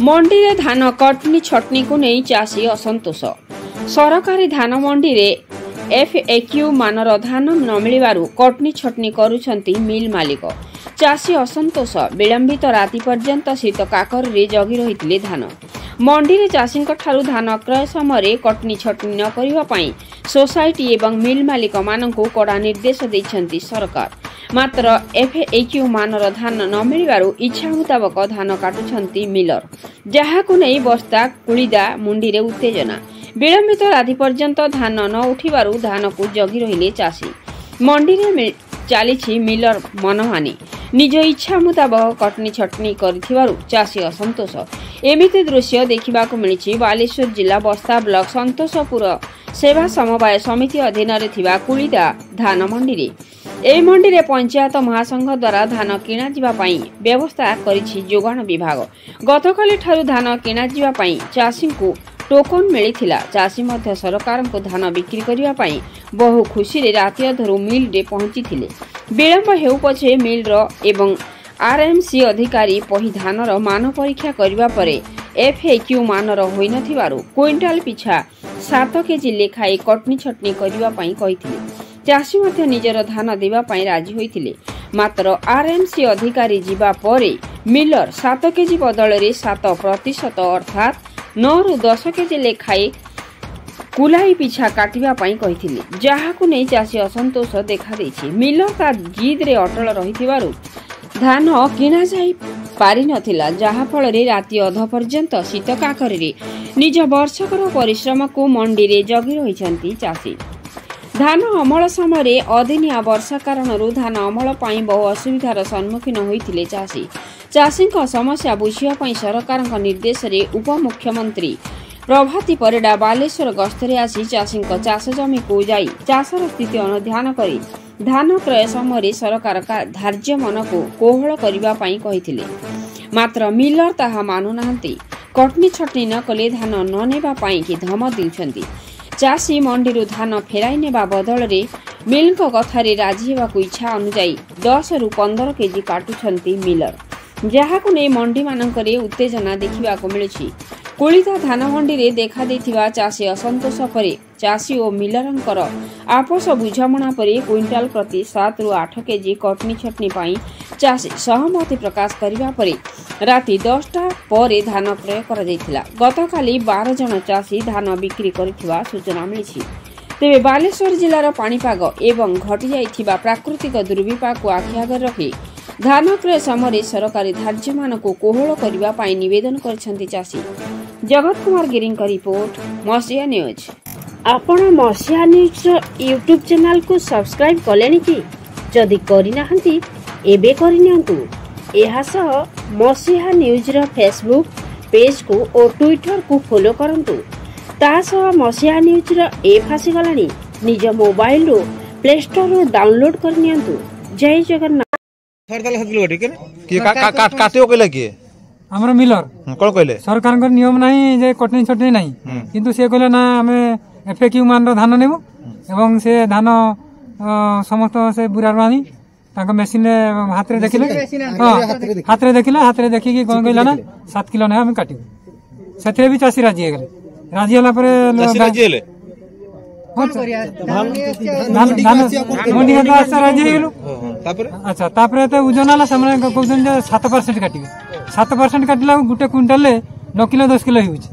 मंडी रे धान कटनी छटनी को नहीं चाषी असंतोष। सरकारी धान मंडी रे FAQ मानर धान न मिलबारु कटनी छटनी करुछंती मिल मालिक। चाषी असंतोष विलंबित राति पर्यंत शीत काकर रे जगी रहिथिले धान। मंडी रे चाषीक ठारू धान क्रय समय कटनी छटनी न करिवा पई सोसाइटी एवं मिल मालिक माननकु कड़ा निर्देश दैछंती सरकार। मात्र FAQ मानर धान न मिलबारु इच्छा मुताबक धान काटुछंती मिलर, जहाकु नै बस्ता कुलिदा मुंडी रे उत्तेजना। विलंबित राति पर्यंत धान न उठिबारु धान को जगी रहिले चाषी। मंडी रे चालीछि मिलर मनमानी। निज इच्छा मुताबक कटनी छटनी करिथिबारु चाषी असंतोष। एमिति दृश्य देखिबाकु मिलिछि बालेश्वर जिला बस्ता ब्लॉक संतोषपुर सेवा समवाय समिति अधीन रे थिबा कुलिदा धान मंडी रे। ए मंडी रे पंचायत महासंघ द्वारा धान किणा जिबा पई व्यवस्था करिछि जोगाण विभाग। गतकाली ठारू धान किणा जिबा पई चाषी को टोकन मिलिथिला। चाषी मध्य सरकार को धान बिक्री करिबा पई बहु खुशी रे राति अधरू मिल रे पहुंची थिले। विलंब हेउ पछे मिल रो एवं RMC अधिकारी पही धानर मान परीक्षा करिबा परे FAQ मानर होई नथिबारु क्विंटाल पिछा 7 केजी लेखाई कटनी छटनी करिबा पई कहिथिले। चाषी मध्य निजर धान देबा पई राजी होइथिले। मात्र RMC अधिकारी जिबा परे मिलर 7 केजी बदल रे 7% अर्थात 9 रु 10 केजी लेखाई कुलाई पिछा काटिबा पई कहिथिले, जहाकु नै चाषी असंतोष देखा दैछि। मिलर का जिद रे अटल रहिथिबारु धान किणा जाई पारि नथिला, जहा फल रे राति अध पर्यंत शीत काकर रे निज वर्षकर परिश्रम को मंडी रे जगी रहिछंती चाषी। धान अमल समय अदिनिया वर्षा कारण धान अमल पाई बहु असुविधार सम्मुखीन होइथिले चाषी। चाषी समस्या बुझिया पई सरकार निर्देश रे उपमुख्यमंत्री प्रभाती परिडा बालेश्वर गस्तरे आसी चाषी चाष जमी को जाई चाषर स्थिति अनुध्यान करी धान क्रय समय सरकार का धार्य मन को कोहल करबा पई कहिथिले। मात्र मिलर ताहा मानु नाहंती। कटनी छटनी न कले धान न नेबा पई कि धमक दिउछंती। चाषी मंडी धान फेराई नेबा बदल रे मिल कथा रे राजी हेबाकु इच्छा अनुजाई 10 रु 15 केजी काटुछंती मिलर, जहाकु नै मंडी मानकरे उत्तेजना देखिबाकु मिलुछि। कुलिदा धान मंडी रे देखा देथिबा चाषी असंतोष परे चाषी और मिलरंकर आपस बुझामणा परे क्विंटाल प्रति 7 रु 8 केजी कटनी छटनी पाई चाषी सहमति प्रकाश करिबा परे राति 10टा परे धान क्रय करा जायथिला। गतकाली 12 जन चाषी धान बिक्री करिथिबा सूचना मिलिछि। तेबे बालेश्वर जिलार पाणीपाग एवं घटी जाइथिबा प्राकृतिक दुर्विपाक को आखि आगे रखी धान क्रय समय सरकारी धार्य मान को कोहल करबा पाई निवेदन करछंती चाषी। जगत कुमार गिरी का रिपोर्ट, मसिया न्यूज। आपण मसिया न्यूज यूट्यूब चैनल को सब्सक्राइब कलेनी कि? जदि करि नाहंती एबे करि नियंतु। एहा सह मसिया न्यूज रो फेसबुक पेज को और ट्विटर को फॉलो करंतु। ता सह मसिया न्यूज रो ऐप आसी गलानी। निज मोबाइल रो प्ले स्टोर रो डाउनलोड कर नियंतु। जय जगन्नाथ। काटियो कहले कि हमर मिलर कोन कहले सरकार को नियम नाही जे कटनी छटनी नाही, किंतु से कहले ना हमें FAQ मान रो धान नेबो एवं से धान समस्त से बुरार बानी ताको मशीन रे हाथ रे देखिले। हाथ रे देखि कि कोन कहला ना 7 किलो ना हम काटिबो। सेथरे भी चासी राजी हेगले। राजी होला परे राजी हेले धान मंडी के पास राजी हेगलो। अच्छा तापरे तो ओजन वाला सामने कहउछन जे 7% काटिबे। 7% काटिला गुटे क्विंटाल 9 किलो 10 किलो होउछ।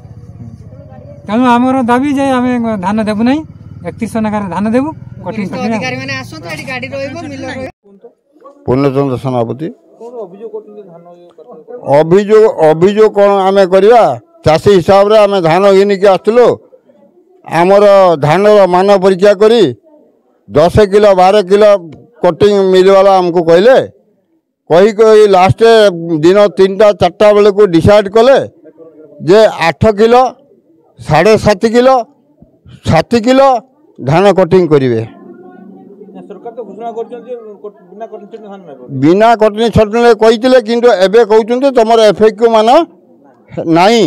तेणु आमर दाबी जे आमे धान देबु नाही, 31 नकार धान देबु। कटिंग अधिकारी माने आसंत एडी गाडी रोइबो मिलर रोइबो। पूर्णचंद्र सेनापति अभियोग कोन आमे करिया चाषी हिसाब रे आमे धान घिनि के आस्तलो। आमर धान मान परीक्षा करी 10 किलो 12 किलो कटिंग मिल वाला हमको कहले। कही लास्ट दिन 3टा 4टा बेले को डिसाइड कले जे 8 किलो 7.5 किलो 7 किलो धान कटिंग करिवे। बिना कटनी छटनी कही किंतु एबे कहते तुम FAQ मान नहीं।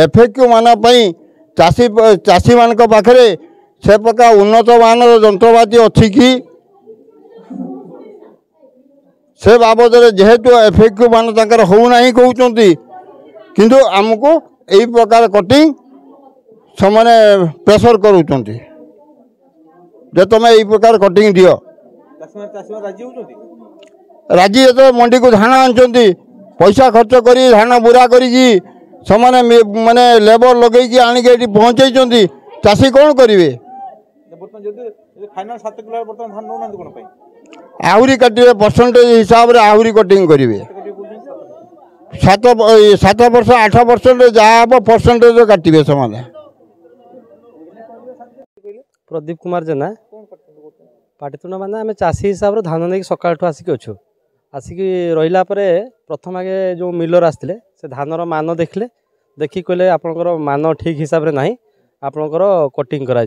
FAQ मान चाषी मान पाखरे से प्रकार उन्नत मानर जंत्रपाति अच्छी कि से बाबद जेहेतु FAQ मान होना कहते किंतु आमको यही प्रकार कटिंग से प्रेसर करूँगी जे तुम यही प्रकार कटिंग दियो राजी जो मंडी को धान आनी पैसा खर्च कर धान बुरा करी माने लेबर लगे आणिक पहुँचे चाषी कौन करेंगे आहरी काटे परसेंटेज हिसाब से आहरी कटिंग करेंगे 7-8% जहाँ परसेंटेज काटे से प्रदीप कुमार जेना पाटितुंड माने आम चाषी हिसाब से धान नहीं सकाल आसिक अच्छु आसिक रहा प्रथम आगे जो मिलर आसते से धानर मान देखले देखी कहले आपंकर मान ठीक हिसाब से ना आपंकर कटिंग करा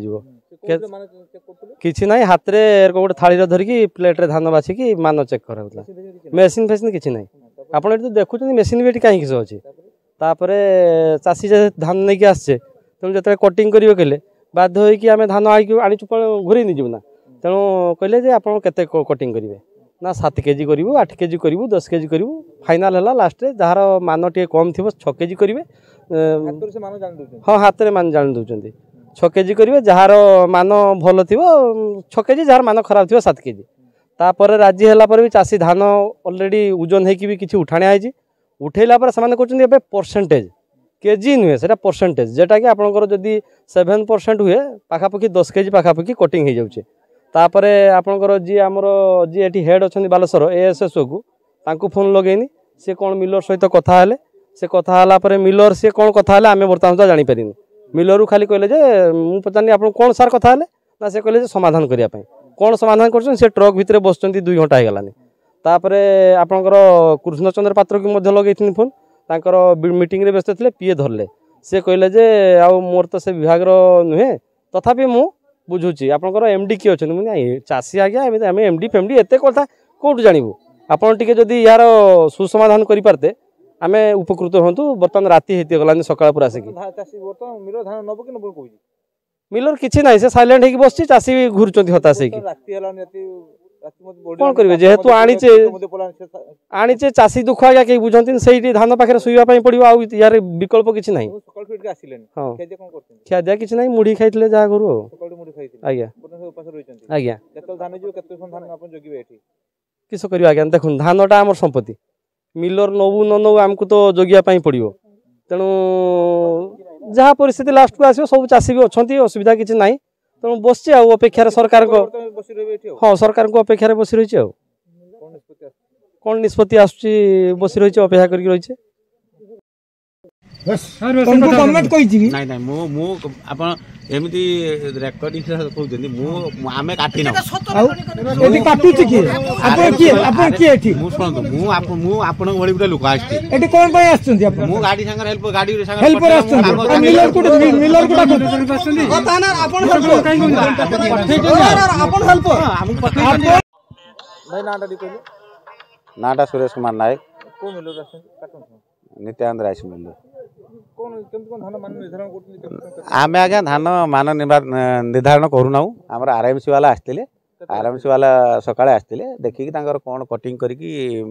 किसी ना हाथ में गोटे थाली धरिकी प्लेट्रे धान बाछिकी मान चेक कराला मेसीन फेसीन किसी ना आप देखुं मेसीन भी कहीं किस अच्छी तापर चाषी धान नहीं आसचे तेणु जो कटिंग करेंगे कहले बाध्य होगी आम धान आनी घूरे नहीं जीवना तेणु कहले आप कटिंग करेंगे ना 7 केजी करूँ 8 केजी करूँ 10 केजी करूँ फाइनाल है लास्ट जार मान टे कम थी 6 केजी करेंगे हाँ हाथ में मान जान दौरान 6 केजी करेंगे जार मान भल थी 6 केजी जार मान खराब थी 7 केजी तापर राजी है भी चाषी धान ऑलरेडी ओजन होगी भी किसी उठाणिया उठेला से कहते परसेंटेज केजी नुहे से परसेंटेज जेटा कि आपंकर जदि 7% हुए पाखापाखि 10 केजी पाखापाखि कटिंग हो जाऊे तापर आपंकर जी आमर जी एटी हेड अच्छा बालेश्वर एएसएसओ को तांको फोन लगेनी सी कौन मिलर सहित कथा है से कथा मिलर सी कौन कथा आम बर्तमान सुधा जापर मिलर खाली कहले मुझे पचारि आप कौन सार कथा है ना से कहले समाधान करने कौन समाधान कर ट्रक भितर बस 2 घंटा होगलानी तापर आपंकर कृष्णचंद्र पात्र की लगे फोन तांकर मीटिंग रे व्यस्त थे पीए धरले से कहले जे आउ मोर तो से विभाग नुहे तथापि मु बुझुची आपंकर एमडी किए अच्छे मुझे चाषी आज्ञा आम एमडी फेमडी एत कथा कौटू जानू आपड़ टे जदि यार सुसमाधान करते आम उपकृत हूँ बर्तमान राति होती गलानी सकाळ पूरा आसिक मिलर किसी ना से साइलेंट होगी बस चाषी भी घूरुंच हताश कौन करेंगे जेहेतु आनीचे चाषी दुख आज्ञा कहीं बुझती से धान पाखे शुवाई पड़ो यार विकल्प किसी ना हाँ खिया दिया किसी ना मुढ़ी खाई जहाँ करू आज्ञा आज्ञा किस कर आज्ञा देखो धानटा आम संपत्ति मिलर नौ न नौ आमको तो जगियापाई पड़ो तेणु जहाँ परिस्थिति लास्ट को आसो सब चाषी भी अच्छा असुविधा किसी ना तेणु बस अपेक्षा सरकार को हाँ सरकार को अपेक्षा बस रही कौन निष्पत्ति आसुची बस रही अपेक्षा करके रही एमती रेकर्डिंग कहते आम काटी आपण भाई गोटे लोक गाड़ी नाटा सुरेश कुमार नायक नित्यानंद राइस मिल आम आज्ञा धान मान निर्धारण करूना आमर आरएमसी वाला आसते आरएमसी वाला सकाळे आसते देखिकी कौन कटिंग करके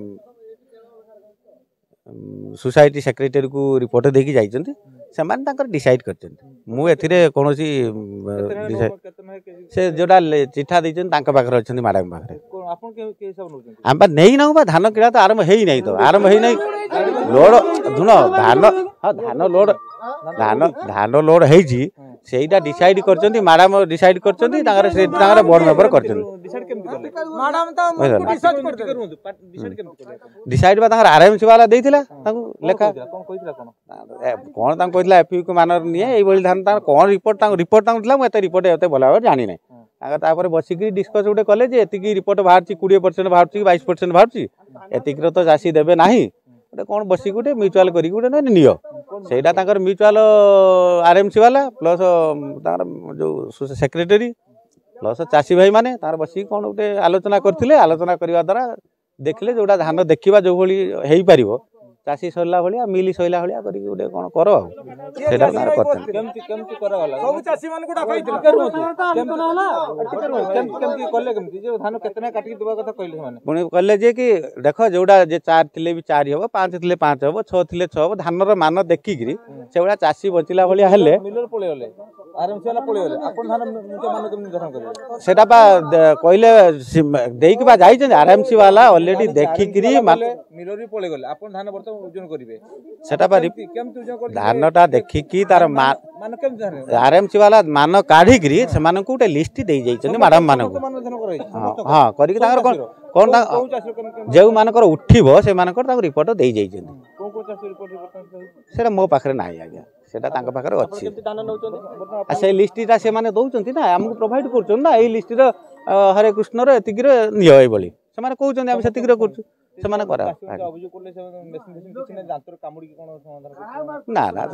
सोसाइटी सेक्रेटरी को रिपोर्ट देकी जाइछन्ति से डिसाइड कर कौन से जोटा चिठा देते पाखे अच्छा मैडम पाखे आम नहीं ना धान किणा तो आरंभ है नहीं तो आरंभ है नहीं लोड धुन धान हाँ धान लोड धान लोड होईटा डिसाइड कर मैडम डिसाइड कर बोर्ड मेंबर कर डिसाइड आरएमसी वाला देथिला लेखा कौन कहला एपी को मान नहीं धान कौन रिपोर्ट रिपोर्ट मुझे रिपोर्ट एत भल भाव जानी ना बसिक डिस्कस गोटे कले ये रिपोर्ट बाहर 20% बाहर 22% बाहर एतिक तो चाषी देवे ना गोटे कौन बसिक गोटे म्यूचुआल कर गोटे नियो से म्यूचुआल आरएमसी वाला प्लस जो सेक्रेटरी प्लस चाषी भाई माने बसिक कौन गोटे आलोचना करते आलोचना करने द्वारा देखले जोटा धान देखा जो भाई हो पार चाषी सरला भाया मिल सरला भाया गोटे कौन कर सेटा पुणी कले जे कि देख जोड़ा जे 4 थे भी 4 हम 5 थे 5 हम 6 थे 6 हम धानर मान देखिकी से भाया चाषी बचिला भाया हेले सेटा कहले देख आरएमसी वाला ऑलरेडी देखिकी धानटा देखिकी तार आरएमसी वाला मान काढ़ी से गोटे लिस्ट दे मैडम मान हाँ कौन जो मानकर उठिब से रिपोर्ट दे जाइए मो पाखे ना आज्ञा सेटा पाखे अच्छी से लिस्टा से दौरान ना आमको प्रोवाइड कर लिस्ट हरे कृष्ण एतिक निय बोली से कहते से ना ना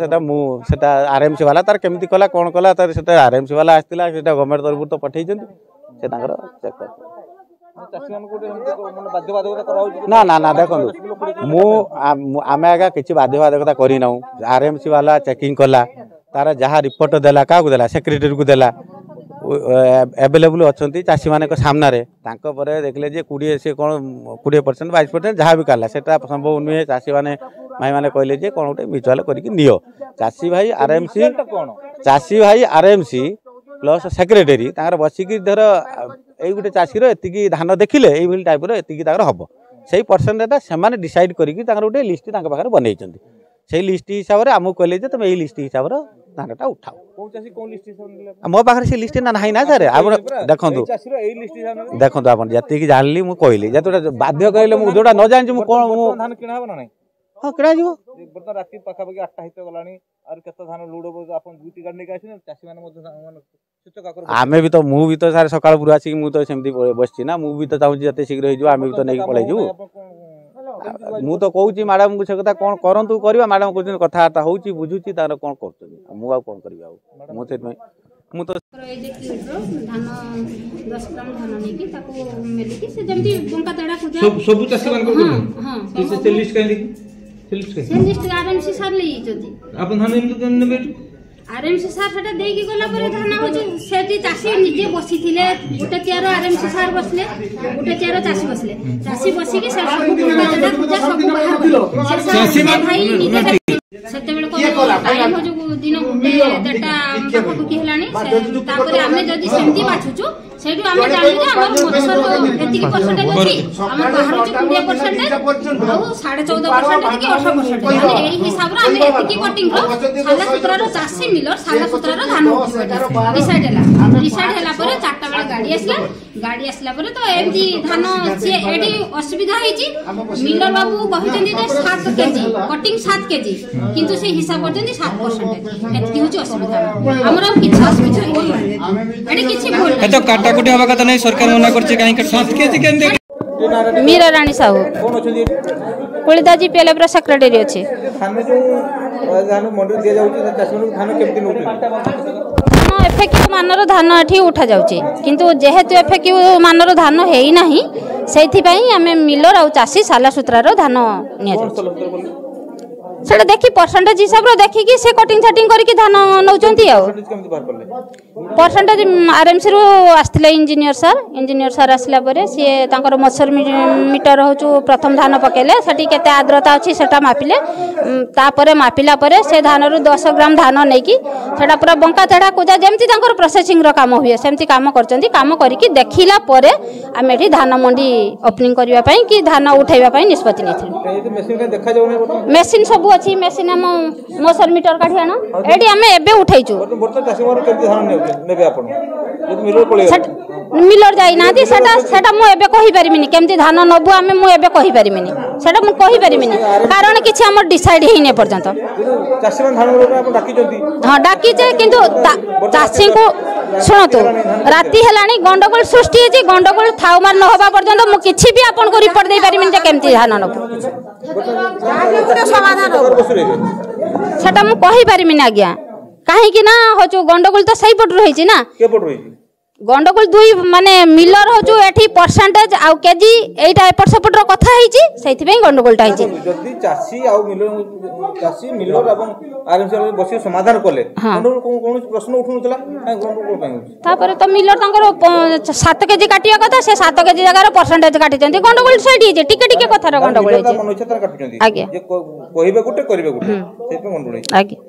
सेटा आरएमसी वाला तार केमती कला कौन कला तार से आरएमसी वाला आसला गवर्नमेंट तरफ तो पठे से चेक कर ना ना ना देखो आम आगे किसी बाध्यबाधकता करना आरएमसी वाला चेकिंग कला तार जहाँ रिपोर्ट देला क्या देला सेक्रेटरी को देला एवेलेबल अच्छा चाषी मान सामने देखले जे 20 से कौन 20% 22% जहाँ भी काला सेटा संभव नुहे चाषी मैंने भाई मैंने कहले जे कौन गोटे म्यूचुआल करके नियो चाषी भाई आरएमसी प्लस सेक्रेटरी बसिकी धर यही गोटे चाषीर एति धान देखिले ये टाइप एति हम से परसेंटेज से डिसाइड करके गोटे लिस्ट पाखे बनई से लिस्ट हिसाब से आमको कहले जे तुम यही लिस्ट हिसाब से धानटा उठाओ मो पाखे से लिस्ट ना ना सर देखो देखो आप जी जानली मुझे कहली जो बाध्य कहले जोटा न जानी कौन हाँ किणा आमे भी तो मु भी तो सारे सकाल पूरा आसिक मु तो सेमती बसची ना मु भी तो चाहूँ जिते शीघ्र हो आमे भी तो नहीं पलि मु तो कहूँ मैडम को से कथा कौन करूँ करवा मैडम कहते कथबार्ता हो बुझुची तार कौन कर मुझे कौन करी मुझे मु तो धान 10 ग्राम धान नेकी ताको मेलिकी से जमती बंका तड़ा पूजा सब चासी मान को हां से लिस्ट काई से लिस्ट आरएमसी सर ले जति अपन धान एम नेबे आरएमसी सर सेटा देई की गला पर धान हो सेठी चासी निजे बसी थिले गोटे चेयर आरएमसी सर बसले गोटे चेयर चासी बसले चासी बसी के से सब बंका तड़ा पूजा सब बाहर चासी भाई निजे सेते बेले को टाइम हो जो दिन डेटा पाखो की हेलानी तापर आमे जदी सेमती बाछुचु सेठू आमे जानि जे हमर मत्सर एतिकी परसेंटेज अछि हमर बाहर जो 20% और 14.5% कि 18% माने एही हिसाब रे आमे एतिकी कटिंग रो साला सूत्रारो चासी मिलर साला सूत्रारो धान डिसाइड हैला पर 4टा बेला गाड़ी आसला पर तो एमती धान से एडी असुविधा हेची मिलर बाबू कहजंदी जे 7 केजी कटिंग 7 केजी किंतु से हिसाब करजंदी 7% एतिकी होची असुविधा हमरा किछ असुविधा नै एडी किछि भूल ए तो काटाकुटी हवा कथा नै सरकार मना करछि काहे के 7 केजी केन मीरा रानी साहू कोन अछि कुलिदाजी पेलेब्रा सेक्रेटरी अछि धान जो धान मंडी दिया जाउछि चाषी धान केमति नउछि एफएक्यू मानर धान एठी उठा जाउछि किंतु जेहेतु एफएक्यू मानर धान हेई नाही सेथि पई हमें मिलर आ चासी साला सूत्रार धान निया जाउछि सेटा देखि परसेंटेज हिसाब रे देखि कि से कटिंग सेटिंग करके धान नउचंती आ परसेंटेज आरएमसी रो आस्थिले इंजीनियर सर आसला परे से तांकर मत्सर मीटर होचु प्रथम धान पकेले सेठी केते आर्द्रता अछि सेटा मापिले तापरे मापिला परे से धान रो 10 ग्राम धान नै कि सेटा पूरा बंका तेडा कोजा जेमति तांकर प्रोसेसिंग रो काम हुए सेमति काम करचंती काम करिकि देखिला परे आमे एठी धान मंडी ओपनिंग करिवा पई कि धान उठाइवा पई निष्पत्ति नेथिलु मेसिन के देखा जाउनी मेसिन सब अछि मेसिन हम मत्सर मीटर काढी आनो एठी आमे एबे उठाइचु चाषी मार केमति धान नेबे आपण यदि मिलर पळे मिलर जाई नाती सेटा मु एबे कहि परिमिनी केमति धान नबु आमे मु एबे कहि परिमिनी सेटा मु कहि परिमिनी कारण किछि हमर डिसाइड हेइ ने पर्यंत चाषी मान धान रोड आपण डाकी जंती हां डाकी जे किंतु चाषी को सुनतो राती हेलानी गंडगोल सृष्टि हेछि गंडगोल थाउ मार न होबा पर्यंत मु किछि भी आपण को रिपोर्ट देई परिमिनी जे केमति धान नबु समाधान सेटा मु कहि परिमिनी आज्ञा काहे कि ना हो जो गंडगोल तो सही पट रही छी ना के पट रही गंडगोल दुई माने मिलर हो एठी परसेंटेज आउ केजी एटा एपट सेपट रो कथा हिची सेथि पे गंडगोलटा हिची जदी चासी आउ मिलर एवं आरएमसी वाले बसी समाधान कोले कोन प्रश्न उठुनतला गंडगोल पय तापर तो मिलर तंकर 7 केजी काटिया कथा से 7 केजी जगह रो परसेंटेज काटि जंती गंडगोल सेठी हिची टिके कथा रो गंडगोल हिची मन इच्छा तर काटि जंती आगे जे कहिबे गुटे करिवे गुटे से पे गंडगोल हिची आगे।